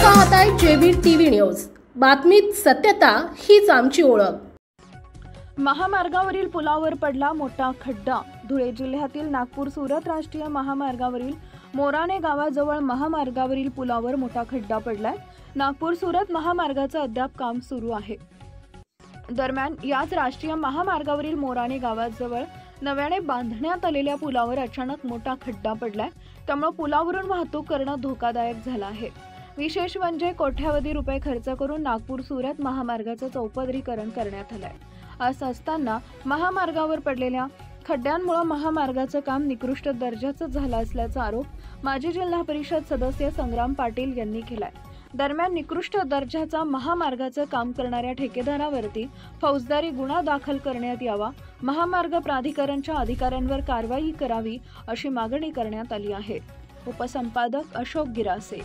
पाहताय JB TV news. बातमीत सत्यता हीच आमची ओळख। महामार्गावरील पुलावर पडला मोठा खड्डा। धुळे जिल्ह्यातील नागपूर सुरत राष्ट्रीय महामार्गावरील मोराणे गावाजवळ महामार्गावरील पुलावर मोठा खड्डा पडलाय। नागपूर सुरत महामार्गाचं अद्याप काम सुरू आहे। दरम्यान याच राष्ट्रीय महामार्गावरील मोराणे गावाजवळ नव्याने बांधण्यात आलेल्या पुलावर अचानक मोठा खड्डा पडलाय। त्यामुळे पुलावरून वाहतूक करणं धोकादायक झालं आहे। विशेष म्हणजे कोट्यावधी रुपये खर्च करून नागपूर सुरत महामार्गाचं चौपदरीकरण करण्यात आलंय। असं असताना महामार्गावर पडलेल्या खड्ड्यांमुळे महामार्गाचं काम निकृष्ट दर्जाचं झालं असल्याचा आरोप माजी जिल्हा परिषद सदस्य संग्राम पाटील यांनी केलाय। दरम्यान निकृष्ट दर्जाचा महामार्गाचं काम करणाऱ्या ठेकेदारावरती फौजदारी गुन्हा दाखल करण्यात यावा, महामार्ग प्राधिकरणच्या अधिकाऱ्यांवर कारवाई करावी अशी मागणी करण्यात आली आहे। उपसंपादक अशोक गिरासे।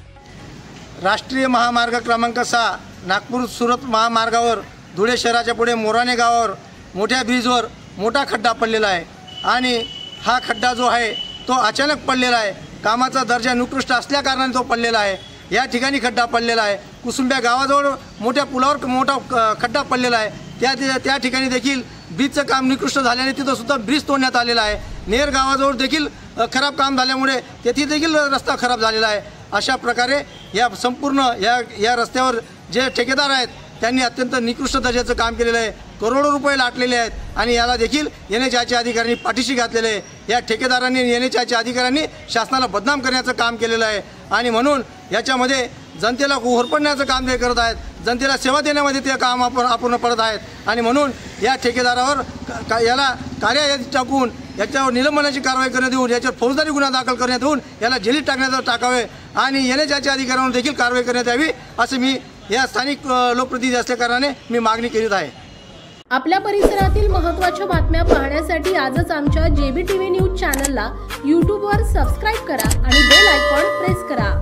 राष्ट्रीय महामार्ग क्रमांक 6 नागपूर सुरत महामार्गावर धुळे शहराच्या पुढे मोराणे गावावर मोठ्या ब्रिजवर मोठा खड्डा पडलेला आहे आणि हा खड्डा जो आहे तो अचानक पडलेला आहे। कामाचा दर्जा निकृष्ट असल्या कारणाने तो पडलेला आहे। या ठिकाणी खड्डा पडलेला आहे। कुसुंब्या गावाजवळ मोठ्या पुलावर मोठा खड्डा पडलेला आहे। त्या ठिकाणी देखील ब्रिजचं काम निकृष्ट झाल्याने तिथं सुद्धा ब्रिज तोडण्यात आलेला आहे। नेर गावाजवळ देखील खराब काम झाल्यामुळे तेथे देखील रस्ता खराब झालेला आहे। अशा प्रकारे या संपूर्ण या रस्त्यावर जे ठेकेदार आहेत त्यांनी अत्यंत निकृष्ट दर्जाचं काम केलेलं आहे। करोडो रुपये लाटलेले आहेत आणि याला देखील NHAIच्या अधिकाऱ्यांनी पाठीशी घातलेले आहे। या ठेकेदारांनी NHAIच्या अधिकाऱ्यांनी शासनाला बदनाम करण्याचं काम केलेलं आहे आणि म्हणून याच्यामध्ये जनतेला होरपडण्याचं काम ते करत आहेत। जनतेला सेवा देण्यामध्ये ते काम अपूर्ण पडत आहेत आणि म्हणून या ठेकेदारावर याला कार्यालयात टाकून याच्यावर निलंबनाची कारवाई करण्यात येऊन याच्यावर फौजदारी गुन्हा दाखल करण्यात येऊन याला जेलीत टाकावे आणि NHAIच्या अधिकाऱ्यांवर देखील कारवाई करण्यात यावी असं मी या स्थानिक लोकप्रतिनिधी असल्याकारणाने मी मागणी करीत आहे। आपल्या परिसरातील महत्त्वाच्या बातम्या पाहण्यासाठी आजच आमच्या जेबी टीव्ही न्यूज चॅनलला YouTube वर सबस्क्राइब करा आणि बेल आयकॉन प्रेस करा।